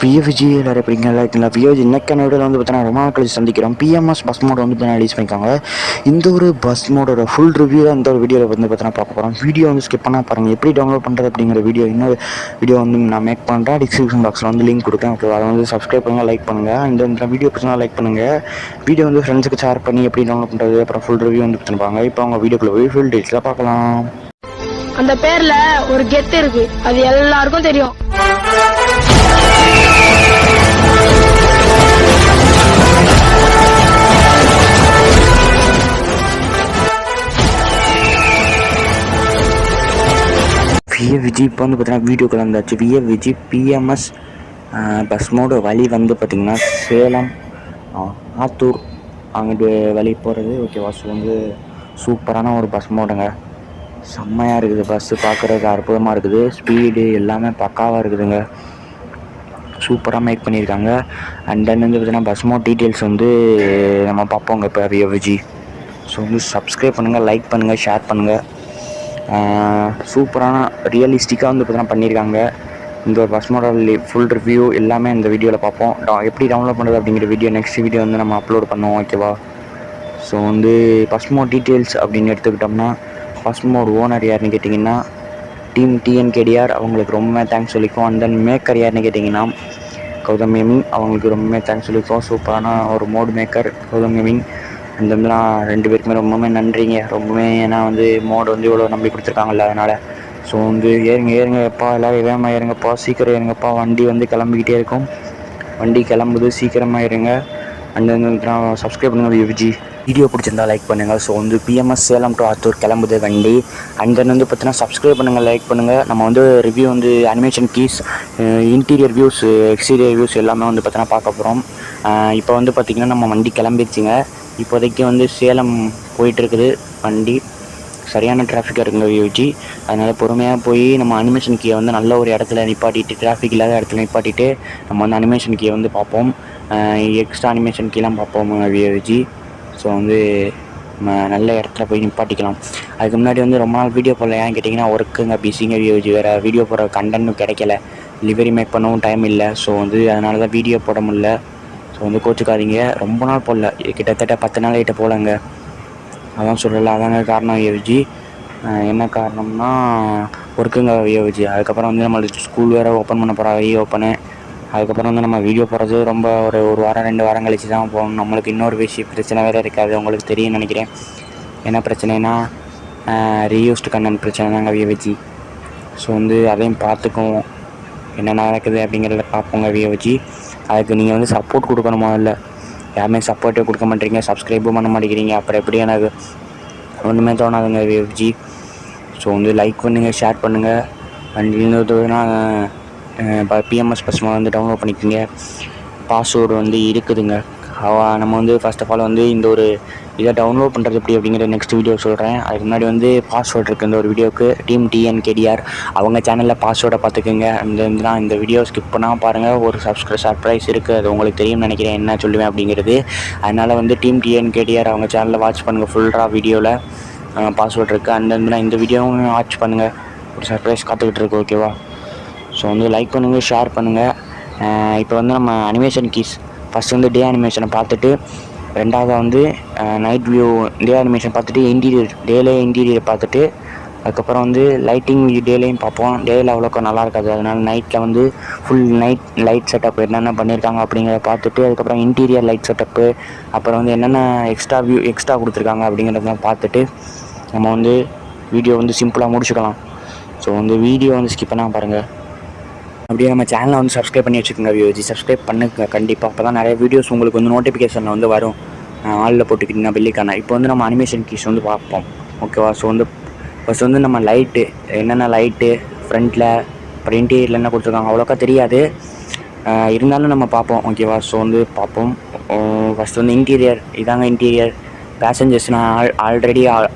BFG எல்லாரும் எப்படிங்க இருக்குங்களா? பிஎஃப்ஜி இன்னைக்கான வீடியோவில் வந்து பார்த்தீங்கன்னா ரொம்ப நாள் கழிச்சு சந்திக்கிறோம். பிஎம்எஸ் பஸ் மோட் வந்து பார்த்தீங்கன்னா ரிலீஸ் பண்ணியிருக்காங்க. இந்த ஒரு பஸ் மோடோட ஃபுல் ரிவ்யூ தான் இந்த ஒரு வீடியோவில் வந்து பார்த்தீங்கன்னா பார்க்க போகிறோம். வீடியோ வந்து ஸ்கிப் பண்ணால் பாருங்கள். எப்படி டவுன்லோட் பண்ணுறது அப்படிங்கிற வீடியோ இன்னொரு வீடியோ வந்து நான் மேக் பண்ணுறேன். டிஸ்கிரிப்ஷன் பாக்ஸில் வந்து லிங்க் கொடுத்தேன். ஓகே, அதை வந்து சப்ஸ்கிரைப் பண்ணுங்கள், லைக் பண்ணுங்கள். இந்த வீடியோ பிடிச்சா லைக் பண்ணுங்கள். வீடியோ வந்து ஃப்ரெண்ட்ஸுக்கு ஷேர் பண்ணி எப்படி டவுன்லோட் பண்ணுறது அப்புறம் ஃபுல் ரிவ்யூ வந்து பார்த்துருப்பாங்க. இப்போ அவங்க வீடியோக்குள்ளே போய் ஃபுல் டீட்டெயில்ஸாக பார்க்கலாம். அந்த பேர்ல ஒரு கெத்து இருக்கு, அது எல்லாருக்கும் தெரியும். விஜய் இப்போ வந்து பார்த்தீங்கன்னா வீடியோ கலந்தாச்சு. விஜய் பிஎம்எஸ் பஸ் மோடு வழி வந்து பார்த்திங்கன்னா சேலம் ஆத்தூர் அங்கிட்டு வழி போகிறது. ஓகேவா? ஸோ வந்து சூப்பரான ஒரு பஸ் மோடுங்க. செம்மையாக இருக்குது. பஸ்ஸு பார்க்குறதுக்கு அற்புதமாக இருக்குது. ஸ்பீடு எல்லாமே பக்காவாக இருக்குதுங்க. சூப்பராக மேக் பண்ணியிருக்காங்க. அண்ட் தென் வந்து பார்த்தீங்கன்னா பஸ் மோட் டீட்டெயில்ஸ் வந்து நம்ம பார்ப்போங்க இப்போ விஜய். ஸோ வந்து சப்ஸ்கிரைப் பண்ணுங்கள், லைக் பண்ணுங்கள், ஷேர் பண்ணுங்கள். சூப்பரான ரியலிஸ்டிக்காக வந்து பார்த்தீங்கன்னா பண்ணியிருக்காங்க. இந்த ஒரு பஸ் மாடல் ஃபுல் ரிவ்யூ எல்லாமே இந்த வீடியோவில் பார்ப்போம். எப்படி டவுன்லோட் பண்ணுறது அப்படிங்கிற வீடியோ நெக்ஸ்ட் வீடியோ வந்து நம்ம அப்லோட் பண்ணுவோம். ஓகேவா? ஸோ வந்து பஸ் மோட் டீட்டெயில்ஸ் அப்படின்னு எடுத்துக்கிட்டோம்னா பஸ் மோட் ஓனர் யாருன்னு கேட்டிங்கன்னா டீம் டிஎன்கேடிஆர், அவங்களுக்கு ரொம்பவே தேங்க்ஸ் சொல்லிக்கும். அண்ட் தென் மேக்கர் யாருன்னு கேட்டிங்கன்னா கௌதம் கேமிங், அவங்களுக்கு ரொம்பவே தேங்க்ஸ் சொல்லிக்கும். சூப்பரான ஒரு மோட் மேக்கர் கௌதம் கேமிங். அந்த மாதிரிலாம் ரெண்டு பேருக்குமே ரொம்பவே நன்றிங்க. ரொம்பவே ஏன்னா வந்து மோடு வந்து இவ்வளோ நம்பி கொடுத்துருக்காங்கல்ல, அதனால். ஸோ வந்து ஏறுங்கப்பா, எல்லோரும் வேகமாக ஏறுங்கப்பா, சீக்கிரம் ஏறுங்கப்பா. வண்டி வந்து கிளம்பிக்கிட்டே இருக்கும். வண்டி கிளம்புது, சீக்கிரமாக ஏறுங்க. அண்ட் வந்து சப்ஸ்கிரைப் பண்ணுங்கள் விஜய். வீடியோ பிடிச்சிருந்தா லைக் பண்ணுங்கள். ஸோ வந்து பிஎம்எஸ் சேலம் டு ஆத்தூர் கிளம்புது வண்டி. அண்ட் தென் வந்து பார்த்தீங்கன்னா சப்ஸ்கிரைப் பண்ணுங்கள், லைக் பண்ணுங்கள். நம்ம வந்து ரிவ்யூ வந்து animation keys, interior views, exterior views எல்லாமே வந்து பார்த்தீங்கன்னா பார்க்க போகிறோம். இப்போ வந்து பார்த்திங்கன்னா நம்ம வண்டி கிளம்பிடுச்சுங்க. இப்போதைக்கு வந்து சேலம் போயிட்டுருக்குது வண்டி. சரியான டிராஃபிக்காக இருக்குங்க விஜி. அதனால் பொறுமையாக போய் நம்ம அனிமேஷன் கீயை வந்து நல்ல ஒரு இடத்துல நிப்பாட்டிட்டு, டிராஃபிக் இல்லாத இடத்துல நிப்பாட்டிட்டு நம்ம வந்து அனிமேஷன் கீயை வந்து பார்ப்போம். எக்ஸ்ட்ரா அனிமேஷன் கீலாம் பார்ப்போம் விஜி. ஸோ வந்து நம்ம நல்ல இடத்துல போய் நிப்பாட்டிக்கலாம். அதுக்கு முன்னாடி வந்து ரொம்ப நாள் வீடியோ போடல. ஏன்னு கேட்டிங்கன்னா ஒர்க்குங்க, பிஸிங்க விஜி. வேறு வீடியோ போடுற கண்டென்ட்டும் கிடைக்கல, டெலிவரி மேக் பண்ணவும் டைம் இல்லை. ஸோ வந்து அதனால தான் வீடியோ போட முடியல. ஸோ வந்து கோச்சுக்காதீங்க. ரொம்ப நாள் போடல, கிட்டத்தட்ட 10 நாள் கிட்ட போகலங்க. அதான் சொல்லலை, அதாங்க காரணம் விஜி. என்ன காரணம்னா ஒர்க்குங்க விஜி. அதுக்கப்புறம் வந்து நம்மளுக்கு ஸ்கூல் வேறு ஓப்பன் பண்ண போகிறோம், ஓப்பனு. அதுக்கப்புறம் வந்து நம்ம வீடியோ போடுறது ரொம்ப ஒரு வாரம் 2 வாரம் கழிச்சு தான் போகணும். நம்மளுக்கு இன்னொரு பிரச்சனை வேறு இருக்காது, உங்களுக்கு தெரியும்னு நினைக்கிறேன். என்ன பிரச்சனைனா ரீயூஸ்டு கண்டென்ட் பிரச்சனை தாங்க விஜி. ஸோ வந்து அதையும் பார்த்துக்குவோம், என்ன நடக்குது அப்படிங்கிறத பார்ப்போங்க விஜி. அதுக்கு நீங்கள் வந்து சப்போர்ட் கொடுக்கணுமா? இல்லை, யாருமே சப்போர்ட்டே கொடுக்க மாட்டேறீங்க, சப்ஸ்கிரைபும் பண்ண மாட்டேங்கிறீங்க. அப்புறம் எப்படி எனக்கு ஒன்றுமே தோணாதுங்க விஜி. ஸோ வந்து லைக் பண்ணுங்கள், ஷேர் பண்ணுங்கள். அண்ட் இன்னொருனா பிஎம்எஸ் பஸ் வந்து டவுன்லோட் பண்ணிக்கோங்க. பாஸ்வேர்டு வந்து இருக்குதுங்க. நம்ம வந்து ஃபர்ஸ்ட் ஆஃப் ஆல் வந்து இந்த ஒரு இதை டவுன்லோட் பண்ணுறது எப்படி அப்படிங்கிற நெக்ஸ்ட் வீடியோ சொல்கிறேன். அதுக்கு முன்னாடி வந்து பாஸ்வேர்டு இருக்குது இந்த ஒரு வீடியோவுக்கு. டீம் டிஎன்கேடிஆர் அவங்க சேனலில் பாஸ்வேர்டை பார்த்துக்குங்க. இந்த வீடியோ ஸ்கிப் பண்ணால் பாருங்கள். ஒரு சர்ப்ரைஸ் இருக்குது, அது உங்களுக்கு தெரியும்னு நினைக்கிறேன் என்ன சொல்லுவேன் அப்படிங்கிறது. அதனால் வந்து டீம் டிஎன்கேடிஆர் அவங்க சேனலில் வாட்ச் பண்ணுங்கள். ஃபுல்லாக வீடியோவில் பாஸ்வேர்டு இருக்குது. இந்த வீடியோவும் வாட்ச் பண்ணுங்கள். ஒரு சர்ப்ரைஸ் காத்துக்கிட்டு இருக்கு. ஓகேவா? ஸோ வந்து லைக் பண்ணுங்கள், ஷேர் பண்ணுங்கள். இப்போ வந்து நம்ம அனிமேஷன் கீஸ் ஃபஸ்ட்டு வந்து டே அனிமேஷனை பார்த்துட்டு, ரெண்டாவது வந்து நைட் வியூ டே அனிமேஷன் பார்த்துட்டு, இன்டீரியர் பார்த்துட்டு, அதுக்கப்புறம் வந்து லைட்டிங் டேலையும் பார்ப்போம். டேயில் அவ்வளோக்கா நல்லா இருக்காது, அதனால் நைட்டில் வந்து ஃபுல் நைட் லைட் செட்டப் என்னென்ன பண்ணியிருக்காங்க அப்படிங்கிறத பார்த்துட்டு, அதுக்கப்புறம் இன்டீரியர் லைட் செட்டப்பு, அப்புறம் வந்து என்னென்ன எக்ஸ்ட்ரா கொடுத்துருக்காங்க அப்படிங்கிறதெல்லாம் பார்த்துட்டு நம்ம வந்து வீடியோ வந்து சிம்பிளாக முடிச்சுக்கலாம். ஸோ வந்து வீடியோ வந்து ஸ்கிப் பண்ணால் பாருங்கள். அப்படியே நம்ம சேனலை வந்து சப்ஸ்கிரைப் பண்ணி வச்சுக்கோங்க வியூஜி. சப்ஸ்கிரைப் பண்ணுங்க கண்டிப்பாக. அப்போ தான் நிறைய வீடியோஸ் உங்களுக்கு வந்து நோட்டிஃபிகேஷனில் வந்து வரும். ஆளில் போட்டுக்கிட்டிங்கன்னா பெல்லைக்கான. இப்போ வந்து நம்ம அனிமேஷன் கீஸ் வந்து பார்ப்போம். ஓகேவா? ஸோ வந்து ஃபஸ்ட் வந்து நம்ம லைட்டு, என்னென்ன லைட்டு ஃப்ரண்ட்டில், அப்புறம் இன்டீரியரில் என்ன கொடுத்துருக்காங்க அவ்வளோக்கா தெரியாது, இருந்தாலும் நம்ம பார்ப்போம். ஓகேவா? ஸோ வந்து பார்ப்போம். ஃபஸ்ட் வந்து இன்டீரியர், இதாங்க இன்டீரியர். பேசஞ்சர்ஸ் நான் ஆல்ரெடி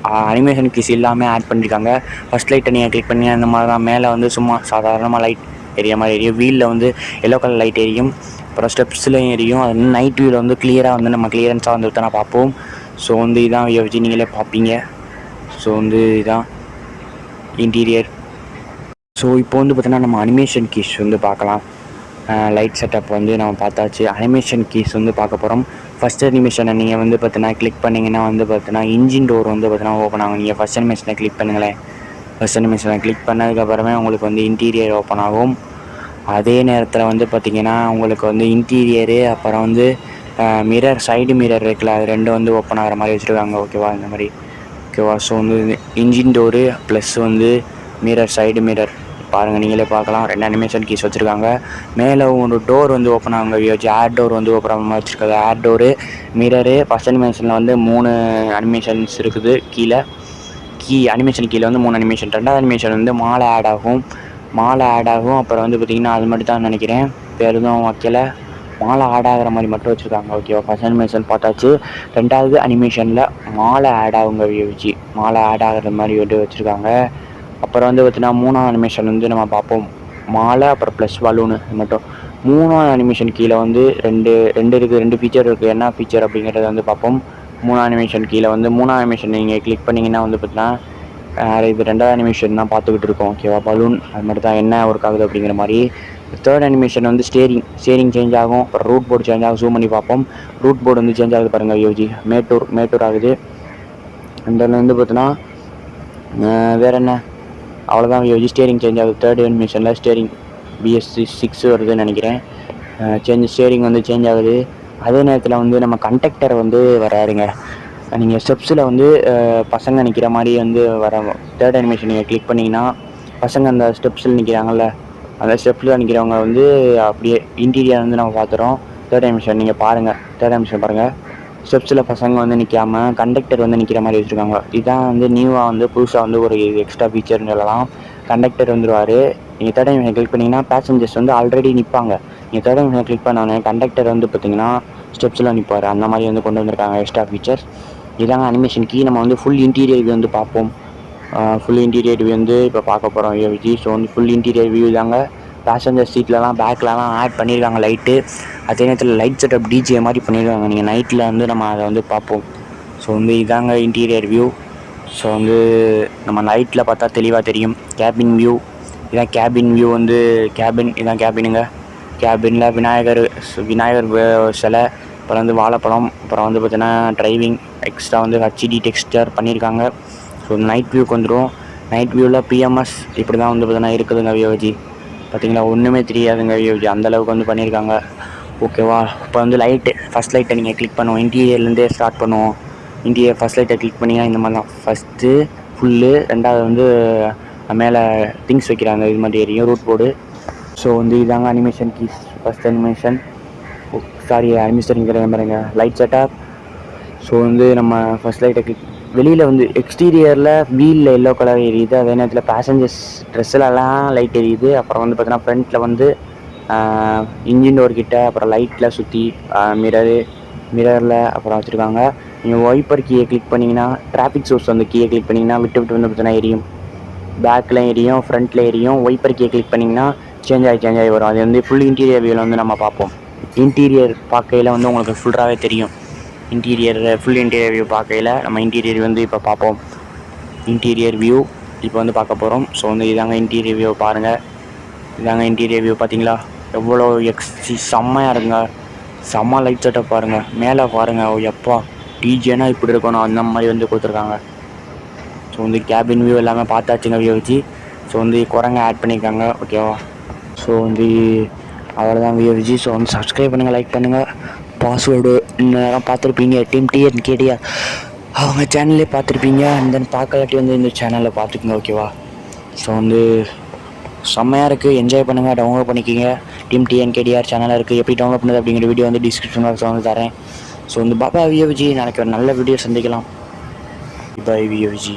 அனிமேஷன் கீஸ் எல்லாமே ஆட் பண்ணியிருக்காங்க. ஃபஸ்ட் லைட்டை நீங்கள் கிளிக் பண்ணி அந்த மாதிரி தான் மேலே வந்து சும்மா சாதாரணமாக லைட் ஏரியா மாதிரி எரியும். வீலில் வந்து எல்லோ கலர் லைட் எரியும், அப்புறம் ஸ்டெப்ஸ்லையும் எரியும். அது வந்து நைட் வியூவில் வந்து கிளியராக வந்து நம்ம கிளியரன்ஸாக வந்து தான் பார்ப்போம். ஸோ வந்து இதான் விஜய், நீங்களே பார்ப்பீங்க. ஸோ வந்து இதான் இன்டீரியர். ஸோ இப்போ வந்து பார்த்தீங்கன்னா நம்ம அனிமேஷன் கீஸ் வந்து பார்க்கலாம். லைட் செட்டப் வந்து நம்ம பார்த்தாச்சு. அனிமேஷன் கீஸ் வந்து பார்க்க போகிறோம். ஃபஸ்ட் அனிமேஷனை நீங்கள் வந்து பார்த்தீங்கன்னா கிளிக் பண்ணிங்கன்னா வந்து பார்த்தீங்கன்னா இன்ஜின் டோர் வந்து பார்த்தீங்கன்னா ஓப்பன் ஆகும். நீங்கள் ஃபஸ்ட் அனிமேஷனை கிளிக் பண்ணுங்களேன். ஃபஸ்ட் அனிமேஷனை கிளிக் பண்ணதுக்கப்புறமே உங்களுக்கு வந்து இன்டீரியர் ஓப்பன் ஆகும். அதே நேரத்தில் வந்து பார்த்திங்கன்னா உங்களுக்கு வந்து இன்டீரியரு அப்புறம் வந்து மிரர், சைடு மிரர் இருக்குல்ல, அது ரெண்டும் வந்து ஓப்பன் ஆகிற மாதிரி வச்சுருக்காங்க. ஓகேவா, இந்த மாதிரி. ஓகேவா, ஸோ வந்து இன்ஜின் டோரு ப்ளஸ் வந்து மிரர், சைடு மிரர் பாருங்கள், நீங்களே பார்க்கலாம். 2 அனிமேஷன் கீஸ் வச்சுருக்காங்க. மேலே ஒரு டோர் வந்து ஓப்பன் ஆகுங்க வியோஜி. ஏர் டோர் வந்து ஓப்பன் ஆகாமல் வச்சுருக்காங்க. ஏர் டோரு, மிரரு. ஃபஸ்ட் அனிமேஷனில் வந்து 3 அனிமேஷன்ஸ் இருக்குது. கீழே அனிமேஷன் கீழே வந்து 3 அனிமேஷன். 2வது அனிமேஷன் வந்து மாலை ஆட் ஆகும். அப்புறம் வந்து பார்த்திங்கன்னா அது மட்டும் தான் நினைக்கிறேன், வேறு எதுவும் வைக்கல. மாலை ஆட் ஆகிற மாதிரி மட்டும் வச்சுருக்காங்க. ஓகேவா, ஃபஸ்ட் அனிமேஷன் பார்த்தாச்சு. 2வது அனிமேஷனில் மாலை ஆட் ஆகுங்க வியோஜி. மாலை ஆட் ஆகிற மாதிரி வந்து வச்சுருக்காங்க. அப்புறம் வந்து பார்த்திங்கன்னா 3வது அனிமேஷன் வந்து நம்ம பார்ப்போம். மாலை அப்புறம் ப்ளஸ் பலூனு மட்டும். 3வது அனிமேஷன் கீழே வந்து ரெண்டு இருக்குது, 2 ஃபீச்சர் இருக்குது. என்ன ஃபீச்சர் அப்படிங்கிறத வந்து பார்ப்போம். 3வது அனிமேஷன் கீழே வந்து 3வது அனிமேஷன் நீங்கள் கிளிக் பண்ணிங்கன்னா வந்து பார்த்தீங்கன்னா இது 2வது அனிமேஷன் தான் பார்த்துக்கிட்டு இருக்கோம். ஓகேவா, பலூன் அது மட்டும் தான் என்ன ஒர்க் ஆகுது அப்படிங்கிற மாதிரி. 3rd அனிமேஷன் வந்து ஸ்டேரிங் சேஞ்ச் ஆகும். அப்புறம் ரூட் போர்டு சேஞ்ச் ஆகும். ஜூம் பண்ணி பார்ப்போம். ரூட் போர்டு வந்து சேஞ்ச் ஆகுது பாருங்கள் யோஜி. மேட்டூர் ஆகுது. அந்த வந்து பார்த்தீங்கன்னா வேறு என்ன, அவ்வளோதான் யோஜி. ஸ்டேரிங் சேஞ்ச் ஆகுது. 3rd அனிமேஷனில் ஸ்டேரிங் BS6 வருதுன்னு நினைக்கிறேன். ஸ்டேரிங் வந்து சேஞ்ச் ஆகுது. அதே நேரத்தில் வந்து நம்ம கண்டக்டர் வந்து வராருங்க. நீங்கள் ஸ்டெப்ஸில் வந்து பசங்க நிற்கிற மாதிரி வந்து வர 3rd அனிமேஷன் நீங்கள் கிளிக் பண்ணிங்கன்னா பசங்க அந்த ஸ்டெப்ஸில் நிற்கிறாங்கல்ல, அந்த ஸ்டெப்ஸில் நிற்கிறவங்க வந்து அப்படியே இன்டீரியர் வந்து நம்ம பார்த்துறோம். 3rd அனிமேஷன் நீங்கள் பாருங்கள். 3rd அனிமேஷன் பாருங்கள். ஸ்டெப்ஸில் பசங்க வந்து நிற்காம கண்டக்டர் வந்து நிற்கிற மாதிரி வச்சுருக்காங்க. இதுதான் வந்து நியூவாக வந்து புதுசாக வந்து ஒரு எக்ஸ்ட்ரா ஃபீச்சர்னு சொல்லலாம். கண்டக்டர் வந்துடுவார். நீங்கள் 3rd அனிமேஷன் கிளிக் பண்ணிங்கன்னா பேசஞ்சர்ஸ் வந்து ஆல்ரெடி நிற்பாங்க. நீங்கள் 3rd அனிமேஷன் கிளிக் பண்ணோன்னே கண்டக்டர் வந்து பார்த்திங்கன்னா ஸ்டெப்ஸில் நிற்பார். அந்த மாதிரி வந்து கொண்டு வந்திருக்காங்க எக்ஸ்ட்ரா ஃபீச்சர்ஸ். இதாங்க அனிமேஷன் கீ. நம்ம வந்து ஃபுல் இன்டீரியர் வியூ வந்து பார்ப்போம். ஃபுல் இன்டீரியர் வியூ வந்து இப்போ பார்க்க போகிறோம் யோஜி. ஸோ வந்து ஃபுல் இன்டீரியர் வியூ தாங்க. பேசஞ்சர் சீட்லலாம் பேக்லலாம் ஆட் பண்ணியிருக்காங்க லைட்டு. அதே நேரத்தில் லைட் செட்டப் டிஜே மாதிரி பண்ணியிருக்காங்க. நீங்கள் நைட்டில் வந்து நம்ம அதை வந்து பார்ப்போம். ஸோ வந்து இதாங்க இன்டீரியர் வியூ. ஸோ வந்து நம்ம நைட்டில் பார்த்தா தெளிவாக தெரியும். கேபின் வியூ இதான். கேபின் வியூ வந்து இதான் கேபினுங்க. கேபினில் விநாயகர் சிலை, அப்புறம் வந்து வாழைப்பழம், அப்புறம் வந்து பார்த்தீங்கன்னா டிரைவிங் எக்ஸ்ட்ரா வந்து HD டெக்ஸ்டர் பண்ணியிருக்காங்க. ஸோ நைட் வியூக்கு வந்துடும். நைட் வியூவில் PMS இப்படி தான் வந்து பார்த்தீங்கன்னா இருக்குதுங்க வியோஜி. பார்த்திங்களா, ஒன்றுமே தெரியாதுங்க வியோஜி, அந்தளவுக்கு வந்து பண்ணியிருக்காங்க. ஓகேவா, இப்போ வந்து ஃபஸ்ட் லைட்டை நீங்கள் கிளிக் பண்ணுவோம். இன்டீரியர்லேருந்தே ஸ்டார்ட் பண்ணுவோம். இன்டீரியர் ஃபஸ்ட் லைட்டை கிளிக் பண்ணிங்கன்னா இந்த மாதிரி தான். ஃபஸ்ட்டு ஃபுல்லு, 2வது வந்து மேலே திங்ஸ் வைக்கிறாங்க, இது மாதிரி எரியும் ரூட் போர்டு. ஸோ வந்து இதாங்க அனிமேஷன் கீஸ். ஃபஸ்ட் அனிமேஷன் அனிமேஷன்ங்கிற பாருங்க, லைட் செட்டப். ஸோ வந்து நம்ம ஃபஸ்ட் லைட்டை கிளிக், வெளியில் வந்து எக்ஸ்டீரியரில் வீலில் எல்லோ கலர் எரியுது. அதே நேரத்தில் பேசஞ்சர்ஸ் ட்ரெஸ்ஸிலலாம் லைட் எரியுது. அப்புறம் வந்து பார்த்தீங்கன்னா ஃப்ரண்ட்டில் வந்து இன்ஜின் டோர் கிட்ட, அப்புறம் லைட்டில் சுற்றி மிரரில் அப்புறம் வச்சுருக்காங்க. நீங்கள் வைப்பர் கீயை கிளிக் பண்ணிங்கன்னா, டிராஃபிக் சோர்ஸ் வந்து கீயை கிளிக் பண்ணிங்கன்னா விட்டு வந்து பார்த்தீங்கன்னா எரியும். பேக்கில் எரியும், ஃப்ரண்ட்டில் எரியும். வைப்பர் கீயை கிளிக் பண்ணிங்கன்னா சேஞ்ச் ஆகி வரும். அது வந்து ஃபுல் இன்டீரியர் வியூவில் வந்து நம்ம பார்ப்போம். இன்டீரியர் பார்க்கையில் வந்து உங்களுக்கு ஃபுல்லாகவே தெரியும். ஃபுல் இன்டீரியர் வியூ பார்க்கையில் நம்ம இன்டீரியர் வந்து இப்போ பார்ப்போம். இன்டீரியர் வியூ இப்போ வந்து பார்க்க போகிறோம். ஸோ வந்து இதாங்க இன்டீரியர் வியூ பாருங்கள். இதாங்க இன்டீரியர் வியூ. பார்த்தீங்களா எவ்வளோ செம்மையாக இருக்குங்க. செம்ம லைட் செட்டப் பாருங்கள். மேலே பாருங்கள், எப்பா டிஜேனா இப்படி இருக்கணும், அந்த மாதிரி வந்து கொடுத்துருக்காங்க. ஸோ வந்து கேபின் வியூ எல்லாமே பார்த்தாச்சுங்க வியூ வச்சு. ஸோ வந்து குரங்க ஆட் பண்ணியிருக்காங்க. ஓகேவா, ஸோ வந்து அவ்வளோதான் வியூ வச்சு. ஸோ வந்து சப்ஸ்கிரைப் பண்ணுங்கள், லைக் பண்ணுங்கள். பாஸ்வேர்டு இன்னும் பார்த்துருப்பீங்க, டீம் TNKDR அவங்க சேனல்லே பார்த்துருப்பீங்க. அண்ட் தென் பார்க்கலாட்டி வந்து இந்த சேனலில் பார்த்துக்குங்க. ஓகேவா, ஸோ வந்து செம்மையாக இருக்குது. என்ஜாய் பண்ணுங்கள், டவுன்லோட் பண்ணிக்கிங்க. டீம் TNKDR சேனலில் இருக்குது. எப்படி டவுன்லோட் பண்ணுறது அப்படிங்கிற வீடியோ வந்து டிஸ்கிரிப்ஷன் பாக்ஸில் வந்து தரேன். ஸோ வந்து பாபா வியோஜி, நாளைக்கு ஒரு நல்ல வீடியோ சந்திக்கலாம். பாய் வியோஜி.